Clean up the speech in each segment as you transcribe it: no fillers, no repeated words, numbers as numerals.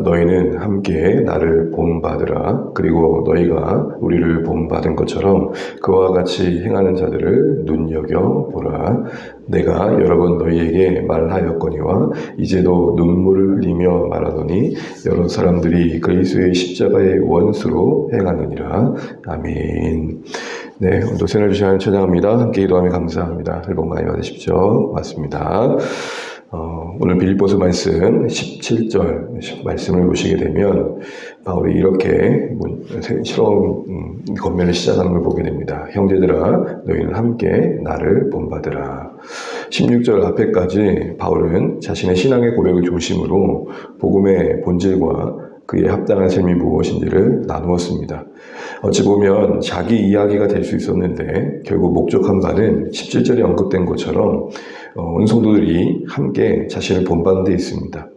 너희는 함께 나를 본받으라. 그리고 너희가 우리를 본받은 것처럼 그와 같이 행하는 자들을 눈여겨보라. 내가 여러 번 너희에게 말하였거니와 이제도 눈물을 흘리며 말하노니 여러 사람들이 그리스도의 십자가의 원수로 행하느니라. 아멘. 네, 오늘도 새날 주신 하나님 찬양합니다. 함께 기도하며 감사합니다. 회복 많이 받으십시오. 고맙습니다. 오늘 빌립보서 말씀 17절 말씀을 보시게 되면 바울이 이렇게 새로운 권면을 시작하는 걸 보게 됩니다. 형제들아 너희는 함께 나를 본받으라. 16절 앞에까지 바울은 자신의 신앙의 고백을 중심으로 복음의 본질과 그에 합당한 삶이 무엇인지를 나누었습니다. 어찌 보면 자기 이야기가 될 수 있었는데 결국 목적한 바는 17절에 언급된 것처럼 온 성도들이 함께 자신을 본받는 데 있습니다.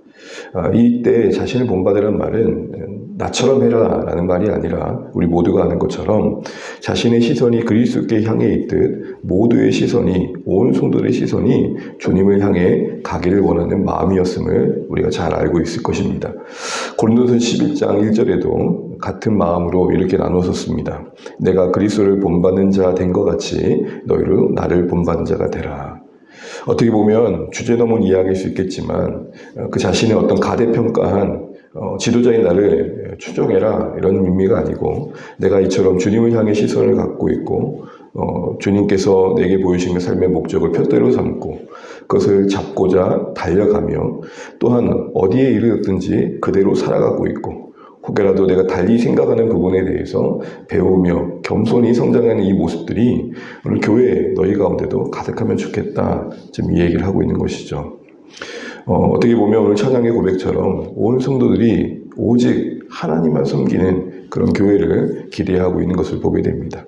이때 자신을 본받으란 말은 나처럼 해라 라는 말이 아니라 우리 모두가 아는 것처럼 자신의 시선이 그리스도께 향해 있듯 모두의 시선이, 온 성도들의 시선이 주님을 향해 가기를 원하는 마음이었음을 우리가 잘 알고 있을 것입니다. 고린도서 11장 1절에도 같은 마음으로 이렇게 나누었습니다. 내가 그리스도를 본받는 자 된 것 같이 너희로 나를 본받는 자가 되라. 어떻게 보면 주제넘은 이야기일 수 있겠지만 그 자신의 어떤 가대평가한 지도자인 나를 추종해라 이런 의미가 아니고 내가 이처럼 주님을 향해 시선을 갖고 있고 주님께서 내게 보여주신 삶의 목적을 표대로 삼고 그것을 잡고자 달려가며 또한 어디에 이르렀든지 그대로 살아가고 있고 혹여라도 내가 달리 생각하는 부분에 대해서 배우며 겸손히 성장하는 이 모습들이 오늘 교회 너희 가운데도 가득하면 좋겠다. 지금 이 얘기를 하고 있는 것이죠. 어떻게 보면 오늘 찬양의 고백처럼 온 성도들이 오직 하나님만 섬기는 그런 교회를 기대하고 있는 것을 보게 됩니다.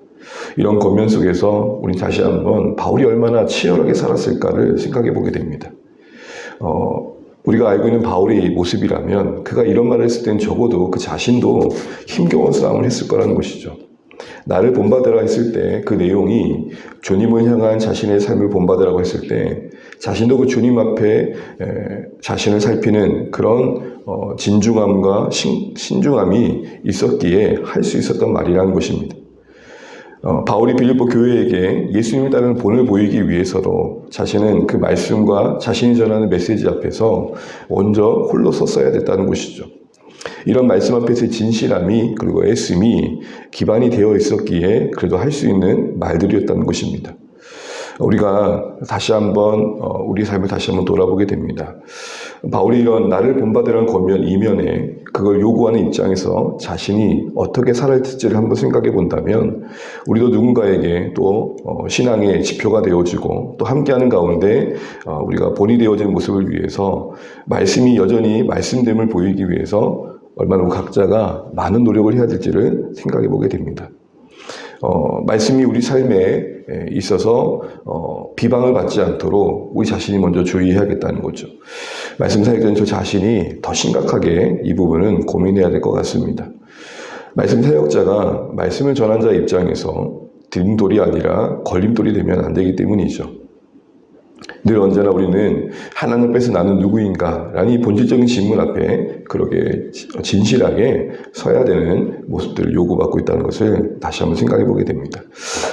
이런 권면 속에서 우리 다시 한번 바울이 얼마나 치열하게 살았을까를 생각해 보게 됩니다. 우리가 알고 있는 바울의 모습이라면 그가 이런 말을 했을 땐 적어도 그 자신도 힘겨운 싸움을 했을 거라는 것이죠. 나를 본받으라 했을 때 그 내용이 주님을 향한 자신의 삶을 본받으라고 했을 때 자신도 그 주님 앞에 자신을 살피는 그런 진중함과 신중함이 있었기에 할 수 있었던 말이라는 것입니다. 바울이 빌립보 교회에게 예수님을 따르는 본을 보이기 위해서도 자신은 그 말씀과 자신이 전하는 메시지 앞에서 먼저 홀로 섰어야 됐다는 것이죠. 이런 말씀 앞에서의 진실함이 그리고 애씀이 기반이 되어 있었기에 그래도 할 수 있는 말들이었다는 것입니다. 우리가 다시 한번 우리 삶을 다시 한번 돌아보게 됩니다. 바울이 이런 나를 본받으라는 권면 이면에 그걸 요구하는 입장에서 자신이 어떻게 살아야 될지를 한번 생각해 본다면 우리도 누군가에게 또 신앙의 지표가 되어지고 또 함께하는 가운데 우리가 본이 되어지는 모습을 위해서 말씀이 여전히 말씀됨을 보이기 위해서 얼마나 각자가 많은 노력을 해야 될지를 생각해 보게 됩니다. 말씀이 우리 삶에 있어서 비방을 받지 않도록 우리 자신이 먼저 주의해야겠다는 거죠. 말씀 사역자는 저 자신이 더 심각하게 이 부분은 고민해야 될 것 같습니다. 말씀 사역자가 말씀을 전한 자 입장에서 등돌이 아니라 걸림돌이 되면 안 되기 때문이죠. 늘 언제나 우리는 하나님 앞에서 나는 누구인가 라는 이 본질적인 질문 앞에 그렇게 진실하게 서야 되는 모습들을 요구받고 있다는 것을 다시 한번 생각해 보게 됩니다.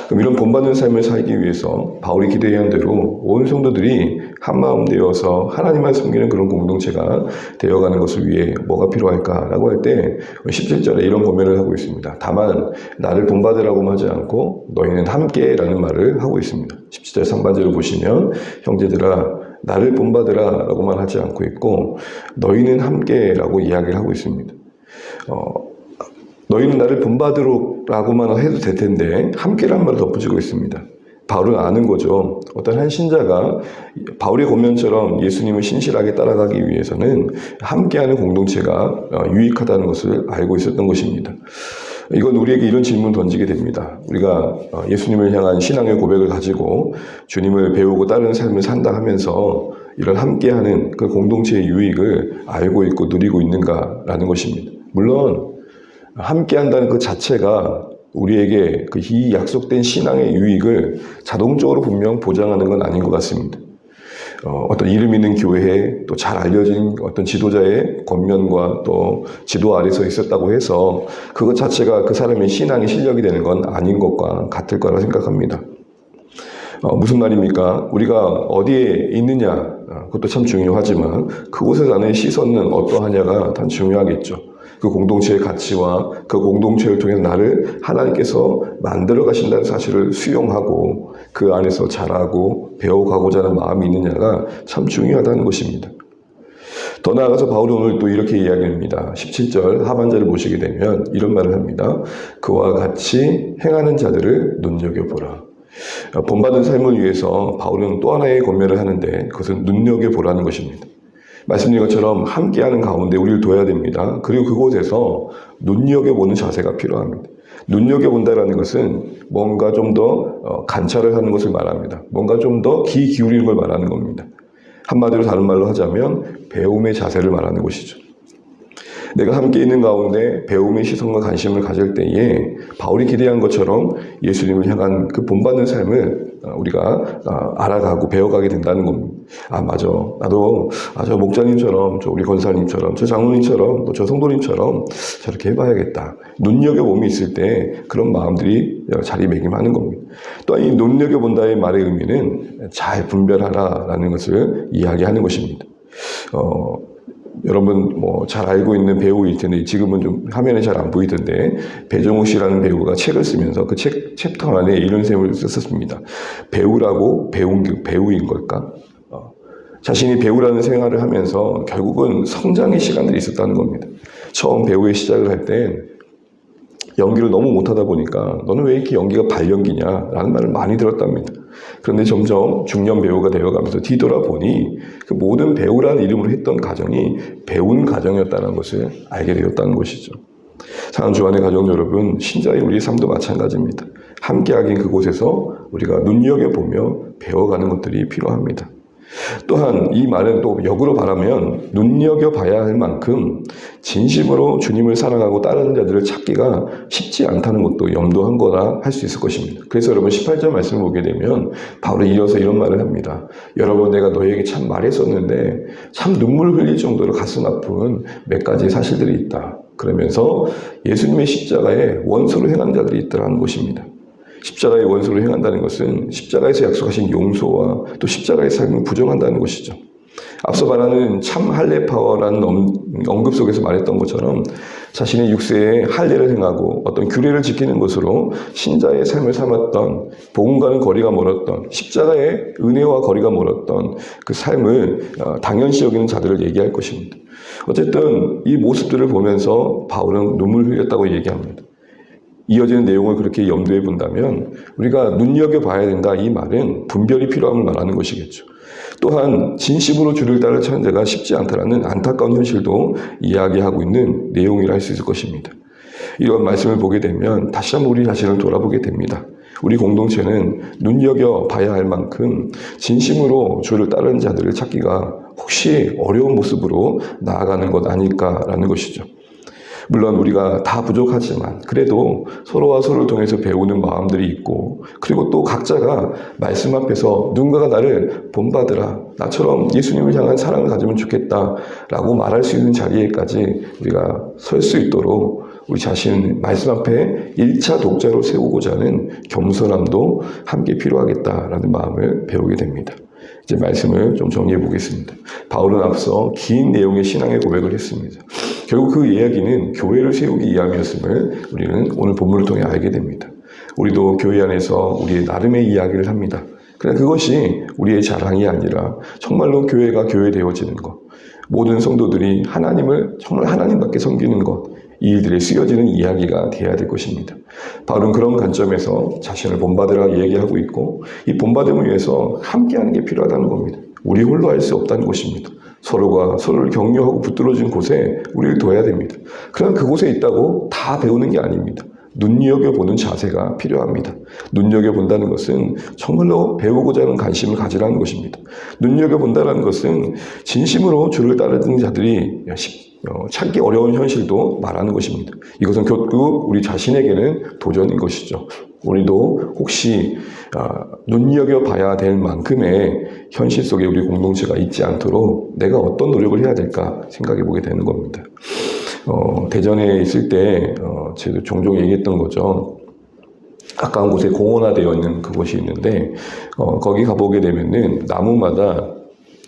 그럼 이런 본받는 삶을 살기 위해서 바울이 기대한 대로 온 성도들이 한마음 되어서 하나님만 섬기는 그런 공동체가 되어가는 것을 위해 뭐가 필요할까라고 할 때 17절에 이런 권면을 하고 있습니다. 다만 나를 본받으라고만 하지 않고 너희는 함께라는 말을 하고 있습니다. 17절 상반절을 보시면 형제들아 나를 본받으라 라고만 하지 않고 있고 너희는 함께라고 이야기를 하고 있습니다. 너희는 나를 본받으라고만 해도 될 텐데 함께라는 말을 덧붙이고 있습니다. 바울은 아는 거죠. 어떤 한 신자가 바울의 권면처럼 예수님을 신실하게 따라가기 위해서는 함께하는 공동체가 유익하다는 것을 알고 있었던 것입니다. 이건 우리에게 이런 질문 던지게 됩니다. 우리가 예수님을 향한 신앙의 고백을 가지고 주님을 배우고 따르는 삶을 산다 하면서 이런 함께하는 그 공동체의 유익을 알고 있고 누리고 있는가라는 것입니다. 물론 함께한다는 그 자체가 우리에게 그 이 약속된 신앙의 유익을 자동적으로 분명 보장하는 건 아닌 것 같습니다. 어떤 이름 있는 교회에 또 잘 알려진 어떤 지도자의 권면과 또 지도 아래서 있었다고 해서 그것 자체가 그 사람의 신앙의 실력이 되는 건 아닌 것과 같을 거라 생각합니다. 무슨 말입니까? 우리가 어디에 있느냐, 그것도 참 중요하지만 그곳에 나는 시선은 어떠하냐가 단 중요하겠죠. 그 공동체의 가치와 그 공동체를 통해 나를 하나님께서 만들어 가신다는 사실을 수용하고 그 안에서 자라고 배워가고자 하는 마음이 있느냐가 참 중요하다는 것입니다. 더 나아가서 바울이 오늘 또 이렇게 이야기합니다. 17절 하반절을 보시게 되면 이런 말을 합니다. 그와 같이 행하는 자들을 눈여겨보라. 본받은 삶을 위해서 바울은 또 하나의 권면을 하는데 그것은 눈여겨보라는 것입니다. 말씀드린 것처럼 함께하는 가운데 우리를 둬야 됩니다. 그리고 그곳에서 눈여겨보는 자세가 필요합니다. 눈여겨본다라는 것은 뭔가 좀 더 관찰을 하는 것을 말합니다. 뭔가 좀 더 귀 기울이는 걸 말하는 겁니다. 한마디로 다른 말로 하자면 배움의 자세를 말하는 것이죠. 내가 함께 있는 가운데 배움의 시선과 관심을 가질 때에 바울이 기대한 것처럼 예수님을 향한 그 본받는 삶을 우리가 알아가고 배워가게 된다는 겁니다. 맞아. 나도 저 목자님처럼, 저 우리 권사님처럼, 저 장로님처럼, 또 저 성도님처럼 저렇게 해봐야겠다. 눈여겨봄이 있을 때 그런 마음들이 자리매김하는 겁니다. 또한 이 눈여겨본다의 말의 의미는 잘 분별하라라는 것을 이야기하는 것입니다. 여러분 잘 알고 있는 배우일 텐데 지금은 좀 화면에 잘 안 보이던데 배정우 씨라는 배우가 책을 쓰면서 그 챕터 안에 이런 셈을 썼습니다. 배우라고 배우인 걸까? 자신이 배우라는 생활을 하면서 결국은 성장의 시간들이 있었다는 겁니다. 처음 배우의 시작을 할 때 연기를 너무 못하다 보니까 너는 왜 이렇게 연기가 발연기냐라는 말을 많이 들었답니다. 그런데 점점 중년 배우가 되어가면서 뒤돌아보니 그 모든 배우라는 이름으로 했던 가정이 배운 가정이었다는 것을 알게 되었다는 것이죠. 사랑하는 주안의 가족 여러분, 신자의 우리 삶도 마찬가지입니다. 함께하긴 그곳에서 우리가 눈여겨보며 배워가는 것들이 필요합니다. 또한 이 말은 또 역으로 바라면 눈여겨봐야 할 만큼 진심으로 주님을 사랑하고 따르는 자들을 찾기가 쉽지 않다는 것도 염두한 거라 할 수 있을 것입니다. 그래서 여러분 18절 말씀을 보게 되면 바울이 이어서 이런 말을 합니다. 여러분 내가 너희에게 참 말했었는데 참 눈물을 흘릴 정도로 가슴 아픈 몇 가지 사실들이 있다. 그러면서 예수님의 십자가에 원수로 행한 자들이 있더라는 것입니다. 십자가의 원수로 행한다는 것은 십자가에서 약속하신 용서와 또 십자가의 삶을 부정한다는 것이죠. 앞서 말하는 참 할례파워라는 언급 속에서 말했던 것처럼 자신의 육세에 할례를 행하고 어떤 규례를 지키는 것으로 신자의 삶을 삼았던 복음과는 거리가 멀었던 십자가의 은혜와 거리가 멀었던 그 삶을 당연시 여기는 자들을 얘기할 것입니다. 어쨌든 이 모습들을 보면서 바울은 눈물 흘렸다고 얘기합니다. 이어지는 내용을 그렇게 염두에 본다면 우리가 눈여겨봐야 된다 이 말은 분별이 필요함을 말하는 것이겠죠. 또한 진심으로 주를 따를 찾는 자가 쉽지 않다라는 안타까운 현실도 이야기하고 있는 내용이라 할 수 있을 것입니다. 이런 말씀을 보게 되면 다시 한번 우리 자신을 돌아보게 됩니다. 우리 공동체는 눈여겨봐야 할 만큼 진심으로 주를 따르는 자들을 찾기가 혹시 어려운 모습으로 나아가는 것 아닐까라는 것이죠. 물론 우리가 다 부족하지만 그래도 서로와 서로를 통해서 배우는 마음들이 있고 그리고 또 각자가 말씀 앞에서 누군가가 나를 본받으라 나처럼 예수님을 향한 사랑을 가지면 좋겠다라고 말할 수 있는 자리에까지 우리가 설 수 있도록 우리 자신을 말씀 앞에 1차 독자로 세우고자 하는 겸손함도 함께 필요하겠다라는 마음을 배우게 됩니다. 이제 말씀을 좀 정리해 보겠습니다. 바울은 앞서 긴 내용의 신앙의 고백을 했습니다. 결국 그 이야기는 교회를 세우기 위함이었음을 우리는 오늘 본문을 통해 알게 됩니다. 우리도 교회 안에서 우리의 나름의 이야기를 합니다. 그러나 그것이 우리의 자랑이 아니라 정말로 교회가 교회되어지는 것, 모든 성도들이 하나님을 정말 하나님밖에 섬기는 것, 이 일들에 쓰여지는 이야기가 되어야 될 것입니다. 바울은 그런 관점에서 자신을 본받으라 얘기하고 있고 이 본받음을 위해서 함께하는 게 필요하다는 겁니다. 우리 홀로 할 수 없다는 것입니다. 서로가 서로를 격려하고 붙들어준 곳에 우리를 둬야 됩니다. 그러나 그곳에 있다고 다 배우는 게 아닙니다. 눈여겨보는 자세가 필요합니다. 눈여겨본다는 것은 정말로 배우고자 하는 관심을 가지라는 것입니다. 눈여겨본다는 것은 진심으로 주를 따르는 자들이 찾기 어려운 현실도 말하는 것입니다. 이것은 결국 우리 자신에게는 도전인 것이죠. 우리도 혹시 눈여겨봐야 될 만큼의 현실 속에 우리 공동체가 있지 않도록 내가 어떤 노력을 해야 될까 생각해 보게 되는 겁니다. 대전에 있을 때 제가 종종 얘기했던 거죠. 가까운 곳에 공원화되어 있는 그곳이 있는데 거기 가보게 되면은 나무마다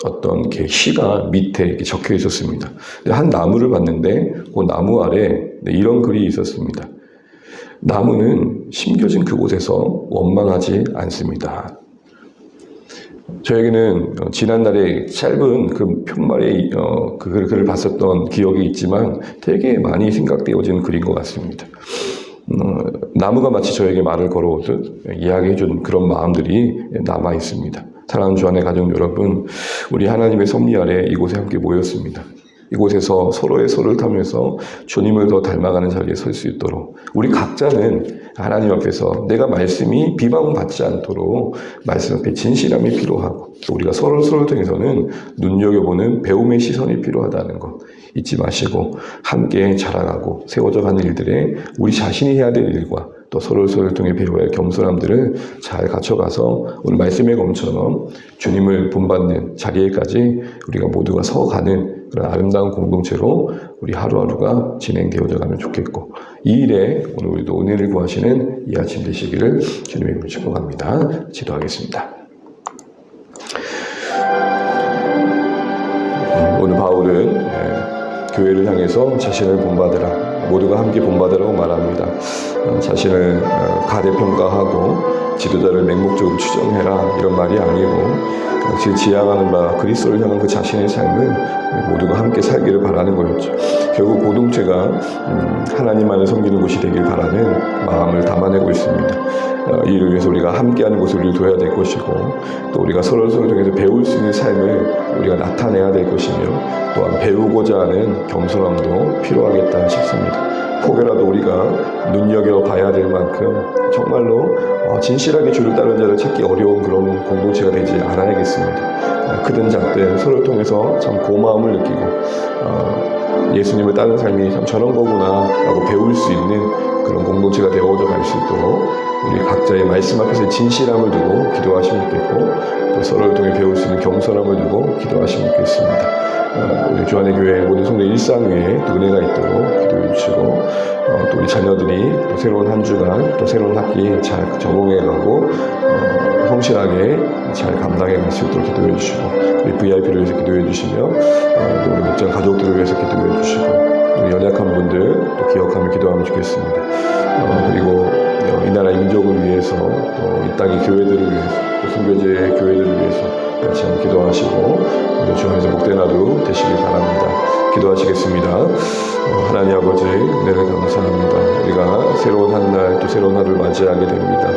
어떤 이렇게 시가 밑에 이렇게 적혀 있었습니다. 한 나무를 봤는데 그 나무 아래 이런 글이 있었습니다. 나무는 심겨진 그곳에서 원망하지 않습니다. 저에게는 지난날에 짧은 그 편말의 그 글을 봤었던 기억이 있지만 되게 많이 생각되어진 글인 것 같습니다. 나무가 마치 저에게 말을 걸어오듯 이야기해준 그런 마음들이 남아 있습니다. 사랑하는 주 안의 가족 여러분, 우리 하나님의 섭리 아래 이곳에 함께 모였습니다. 이곳에서 서로의 손을 타면서 주님을 더 닮아가는 자리에 설 수 있도록 우리 각자는 하나님 앞에서 내가 말씀이 비방받지 않도록 말씀 앞에 진실함이 필요하고 또 우리가 서로를 통해서는 눈여겨보는 배움의 시선이 필요하다는 것 잊지 마시고 함께 자라가고 세워져 가는 일들에 우리 자신이 해야 될 일과 또 서로를 통해 배워야 할 겸손함들을 잘 갖춰가서 오늘 말씀의 검처럼 주님을 본받는 자리에까지 우리가 모두가 서가는 그런 아름다운 공동체로 우리 하루하루가 진행되어져 가면 좋겠고 이 일에 오늘 우리도 은혜를 구하시는 이 아침 되시기를 주님의 이름으로 축복합니다. 기도하겠습니다. 오늘 바울은 교회를 향해서 자신을 본받으라 모두가 함께 본받으라고 말합니다. 자신을 가대평가하고 지도자를 맹목적으로 추정해라 이런 말이 아니고 그 지향하는 바 그리스도를 향한 그 자신의 삶을 모두가 함께 살기를 바라는 거였죠. 결국 공동체가 하나님만을 섬기는 곳이 되길 바라는 마음을 담아내고 있습니다. 이 일을 위해서 우리가 함께하는 곳을 우리를 둬야 될 것이고 또 우리가 서로를 통해서 배울 수 있는 삶을 우리가 나타내야 될 것이며 또한 배우고자 하는 겸손함도 필요하겠다 싶습니다. 혹여라도 우리가 눈여겨봐야 될 만큼 정말로 진실하게 주를 따르는 자를 찾기 어려운 그런 공동체가 되지 않아야겠습니다. 크든 작든 서로를 통해서 참 고마움을 느끼고 예수님을 따르는 삶이 참 저런 거구나 라고 배울 수 있는 그런 공동체가 되어져 갈 수 있도록 우리 각자의 말씀 앞에서 진실함을 두고 기도하시면 좋겠고 또 서로를 통해 배울 수 있는 겸손함을 두고 기도하시면 좋겠습니다. 우리 주안의 교회 모든 성도 일상 위에 또 은혜가 있도록 기도해 주시고 또 우리 자녀들이 또 새로운 한 주간 또 새로운 학기 잘 적응해 가고 성실하게 잘 감당해 갈 수 있도록 기도해 주시고 우리 VIP를 위해서 기도해 주시며 또 우리 목장 가족들을 위해서 기도해 주시고 우리 연약한 분들 또 기억하며 기도하면 좋겠습니다. 그리고 이 나라 민족을 위해서 또 이 땅의 교회들을 위해서 또 선교제의 교회들을 위해서 같이 한번 기도하시고 우리 주 안에서 복된 하루 되시길 바랍니다. 기도하시겠습니다. 하나님 아버지 은혜를 감사합니다. 우리가 새로운 한 날 또 새로운 하루를 맞이하게 됩니다.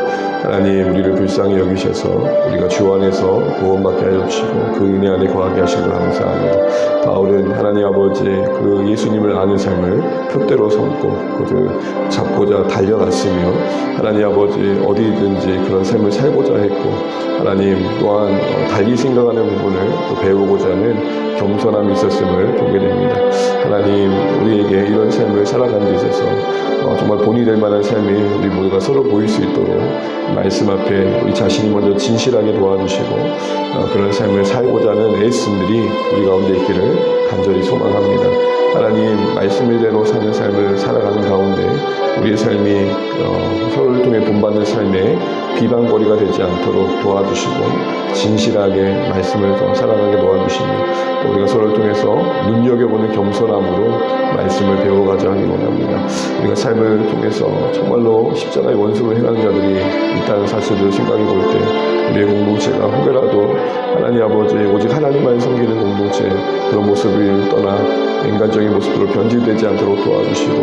하나님 우리를 불쌍히 여기셔서 우리가 주 안에서 구원받게 하여 주시고 그 은혜 안에 거하게 하시길 감사합니다. 바울은 하나님 아버지 그 예수님을 아는 삶을 표대로 삼고 그를 잡고자 달려갔으며 하나님 아버지 어디든지 그런 삶을 살고자 했고 하나님 또한 달리 생각하는 부분을 또 배우고자 하는 겸손함이 있었음을 보게 됩니다. 하나님 우리에게 이런 삶을 살아가는 데 있어서 정말 본이 될 만한 삶이 우리 모두가 서로 보일 수 있도록 말씀 앞에 우리 자신이 먼저 진실하게 도와주시고 그런 삶을 살고자 하는 애씀들이 우리 가운데 있기를 간절히 소망합니다. 하나님 말씀대로 사는 삶을 살아가는 가운데 우리의 삶이 서로를 통해 본받는 삶에 비방거리가 되지 않도록 도와주시고 진실하게 말씀을 더 살아가게 도와주시며 또 우리가 서로를 통해서 눈여겨보는 겸손함으로 말씀을 배워가자 하기 원합니다. 우리가 삶을 통해서 정말로 십자가의 원수로 행하는 자들이 있다는 사실을 생각해 볼 때 우리의 공동체가 혹여라도 하나님 아버지 오직 하나님만 섬기는 공동체 그런 모습을 떠나 인간적인 모습으로 변질되지 않도록 도와주시고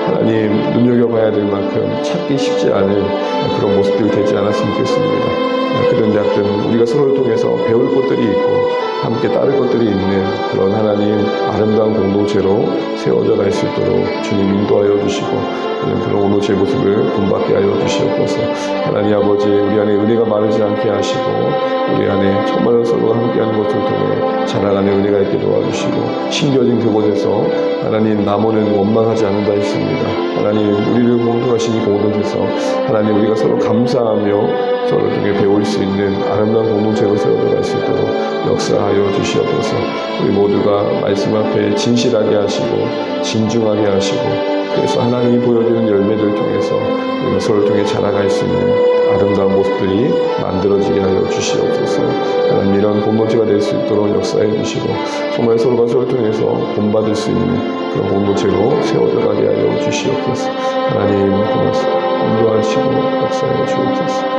하나님 눈여겨봐야 될 만큼 찾기 쉽지 않은 그런 모습들이 되지 않았으면 좋겠습니다. 그런 작든 우리가 서로를 통해서 배울 것들이 있고 함께 따를 것들이 있는 그런 하나님 아름다운 공동체로 세워져 갈 수 있도록 주님 인도하여 주시고 그런 공동체의 모습을 본받게 하여 주시옵소서. 하나님 아버지 우리 안에 은혜가 마르지 않게 하시고 우리 안에 정말로 서로가 함께하는 것을 통해 자라가는 은혜가 있게 도와주시고 심겨진 곳에서 하나님 남원은 원망하지 않는다 했습니다. 하나님 우리를 공동하신 이 공동체에서 하나님 우리가 서로 감사하며 서로 중에 배울 수 있는 아름다운 공동체로 세워나갈 수 있도록 역사하여 주시옵소서. 우리 모두가 말씀 앞에 진실하게 하시고 진중하게 하시고 그래서 하나님이 보여주는 열매들 통해서 우리가 서로 통해 자라갈 수 있는 아름다운 모습들이 만들어지게 하여 주시옵소서. 하나님 이런 공동체가 될 수 있도록 역사해 주시고 정말 서로가 서로를 통해서 본받을 수 있는 그런 공동체로 세워져가게 하여 주시옵소서. 하나님 고맙습니다. 인도하시고 역사해 주옵소서.